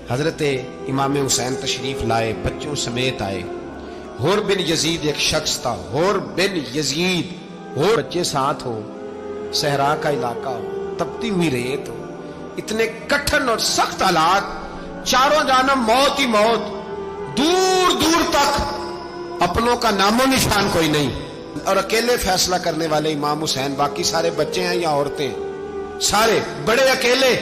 حضرت امام حسین تشریف لائے، بچوں سمیت آئے۔ حور بن یزید ایک شخص تھا، حور بن یزید، حور بچے ساتھ ہو، صحرا کا علاقہ ہو، تپتی ہوئی ریت ہو، اتنے کٹھن اور سخت حالات، چاروں جانب موت ہی موت، دور دور تک اپنوں کا نام و نشان کوئی نہیں، اور اکیلے فیصلہ کرنے والے امام حسین، باقی سارے بچے ہیں یا عورتیں، سارے بڑے اکیلے۔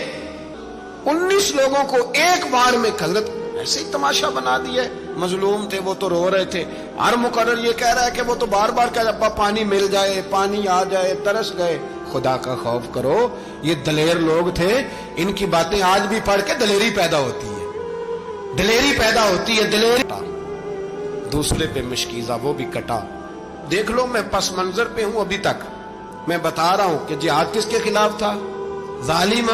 19 لوگوں کو ایک بار میں حضرت ایسے ہی تماشا بنا دیا ہے۔ مظلوم تھے وہ تو رو رہے تھے، ہر مقرر یہ کہہ رہا ہے کہ وہ تو بار بار کہہ ابا پانی مل جائے، پانی آ جائے، ترس گئے۔ خدا کا خوف کرو، یہ دلیر لوگ تھے، ان کی باتیں آج بھی پڑھ کے دلیری پیدا ہوتی ہے، دلیری پیدا ہوتی ہے، دلیری۔ دوسرے پہ مشکیزہ، وہ بھی کٹا۔ دیکھ لو میں پس منظر پہ ہوں ابھی تک، میں بتا رہا ہوں کہ جہاد کس کے خلاف تھا؟ ظالم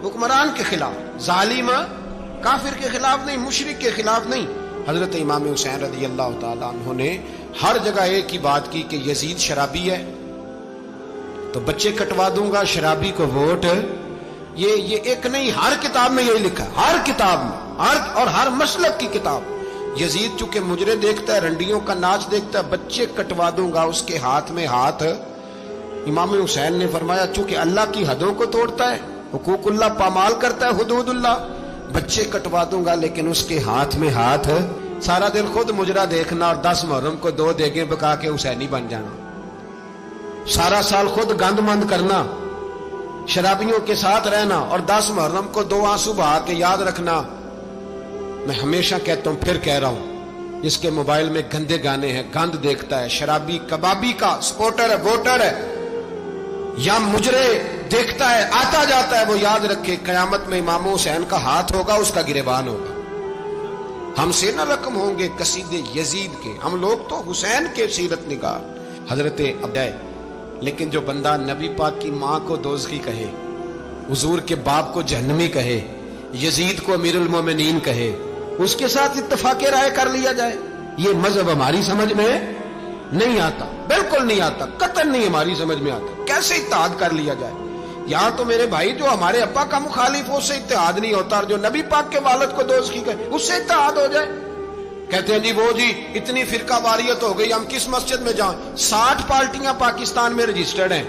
حکمران کے خلاف، ظالم کافر کے خلاف نہیں، مشرک کے خلاف نہیں۔ حضرت امام حسین رضی اللہ تعالیٰ عنہ نے ہر جگہ ایک ہی بات کی کہ یزید شرابی ہے تو بچے کٹوا دوں گا، شرابی کو ووٹ۔ یہ ایک نہیں، ہر کتاب میں یہی لکھا، ہر کتاب میں، اور ہر مسلک کی کتاب۔ یزید چونکہ مجرے دیکھتا ہے، رنڈیوں کا ناچ دیکھتا ہے، بچے کٹوا دوں گا، اس کے ہاتھ میں ہاتھ۔ امام حسین نے فرمایا چونکہ اللہ کی حدوں کو توڑتا ہے، حقوق اللہ پامال کرتا ہے، حدود اللہ، بچے کٹوا دوں گا لیکن اس کے ہاتھ میں ہاتھ۔ سارا دن خود مجرا دیکھنا اور 10 محرم کو 2 دیگیں پکا کے حسینی بن جانا، سارا سال خود گند مند کرنا، شرابیوں کے ساتھ رہنا، اور 10 محرم کو 2 آنسو بہا کے یاد رکھنا۔ میں ہمیشہ کہتا ہوں، پھر کہہ رہا ہوں، جس کے موبائل میں گندے گانے ہیں، گند دیکھتا ہے، شرابی کبابی کا سپورٹر ہے، ووٹر ہے، یا مجرے دیکھتا ہے، آتا جاتا ہے، وہ یاد رکھے قیامت میں امام حسین کا ہاتھ ہوگا، اس کا گریبان ہوگا۔ ہم سے نہ رقم ہوں گے قصیدے یزید کے، ہم لوگ تو حسین کے سیرت نگار۔ حضرت عبدہ، لیکن جو بندہ نبی پاک کی ماں کو دوزخی کہے، حضور کے باپ کو جہنمی کہے، یزید کو امیر المومنین کہے، اس کے ساتھ اتفاق رائے کر لیا جائے، یہ مذہب ہماری سمجھ میں نہیں آتا، بالکل نہیں آتا، قطعاً نہیں ہماری سمجھ میں آتا۔ کیسے اتحاد کر لیا جائے؟ یہاں تو میرے بھائی جو ہمارے ابا کا مخالف ہو، اس سے اتحاد نہیں ہوتا، اور جو نبی پاک کے والد کو دوزخی کہے، اس سے اتحاد ہو جائے۔ کہتے ہیں جی وہ جی اتنی فرقہ واریت ہو گئی، ہم کس مسجد میں جائیں؟ 60 پارٹیاں پاکستان میں رجسٹرڈ ہیں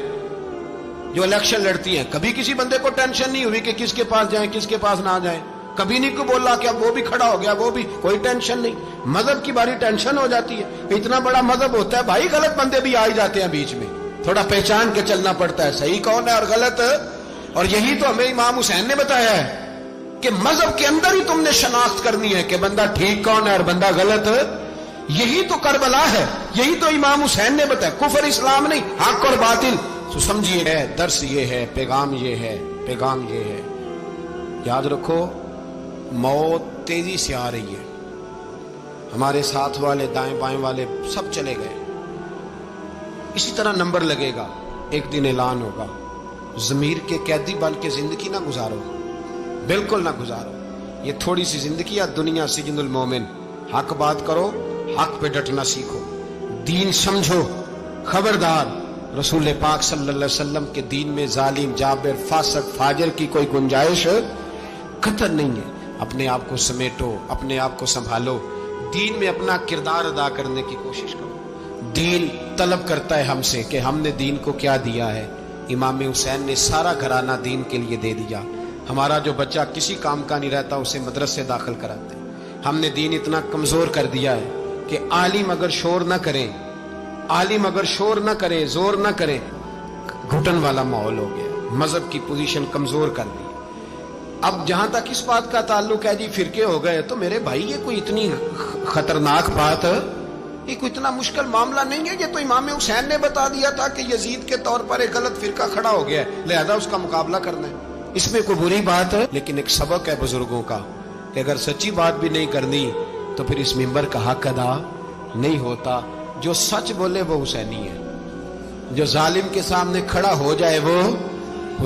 جو الیکشن لڑتی ہیں، کبھی کسی بندے کو ٹینشن نہیں ہوئی کہ کس کے پاس جائیں کس کے پاس نہ جائیں، کبھی نہیں کوئی بولا کہ اب وہ بھی کھڑا ہو گیا، وہ بھی، کوئی ٹینشن نہیں۔ مذہب کی باری ٹینشن ہو جاتی ہے، اتنا بڑا مذہب ہوتا ہے بھائی، غلط بندے بھی آ ہی جاتے ہیں بیچ میں، تھوڑا پہچان کے چلنا پڑتا ہے، صحیح کون ہے اور غلط۔ اور یہی تو ہمیں امام حسین نے بتایا ہے کہ مذہب کے اندر ہی تم نے شناخت کرنی ہے کہ بندہ ٹھیک کون ہے اور بندہ غلط۔ یہی تو کربلا ہے، یہی تو امام حسین نے بتایا، کفر اسلام نہیں، حق اور باطل۔ تو سمجھیے ہے، درس یہ ہے، پیغام یہ ہے، پیغام یہ ہے، یاد رکھو موت تیزی سے آ رہی ہے، ہمارے ساتھ والے دائیں بائیں والے سب چلے گئے، اسی طرح نمبر لگے گا، ایک دن اعلان ہوگا۔ ضمیر کے قیدی بن کے زندگی نہ گزارو، بالکل نہ گزارو، یہ تھوڑی سی زندگی ہے، دنیا سجن المومن۔ حق بات کرو، حق پہ ڈٹنا سیکھو، دین سمجھو، خبردار رسول پاک صلی اللہ علیہ وسلم کے دین میں ظالم، جابر، فاسق، فاجر کی کوئی گنجائش قطع نہیں ہے۔ اپنے آپ کو سمیٹو، اپنے آپ کو سنبھالو، دین میں اپنا کردار ادا کرنے کی کوشش کرو۔ دین طلب کرتا ہے ہم سے کہ ہم نے دین کو کیا دیا ہے۔ امام حسین نے سارا گھرانہ دین کے لیے دے دیا۔ ہمارا جو بچہ کسی کام کا نہیں رہتا اسے مدرسے داخل کراتے ہیں۔ ہم نے دین اتنا کمزور کر دیا ہے کہ عالم اگر شور نہ کریں، عالم اگر شور نہ کرے، زور نہ کرے، گھٹن والا ماحول ہو گیا، مذہب کی پوزیشن کمزور کر دی۔ اب جہاں تک اس بات کا تعلق ہے جی فرقے ہو گئے، تو میرے بھائی یہ کوئی اتنی خطرناک بات ہے، یہ کوئی اتنا مشکل معاملہ نہیں ہے، یہ تو امام حسین نے بتا دیا تھا کہ یزید کے طور پر ایک غلط فرقہ کھڑا ہو گیا ہے، لہذا اس کا مقابلہ کرنا ہے، اس میں کوئی بری بات ہے؟ لیکن ایک سبق ہے بزرگوں کا کہ اگر سچی بات بھی نہیں کرنی تو پھر اس منبر کا حق ادا نہیں ہوتا۔ جو سچ بولے وہ حسینی ہے، جو ظالم کے سامنے کھڑا ہو جائے وہ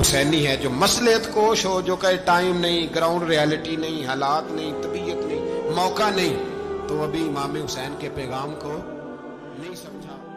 حسینی ہے، جو مصلحت کوش ہو، جو کہے ٹائم نہیں، گراؤنڈ ریالٹی نہیں، حالات نہیں، طبیعت نہیں، موقع نہیں، تو ابھی امام حسین کے پیغام کو نہیں سمجھ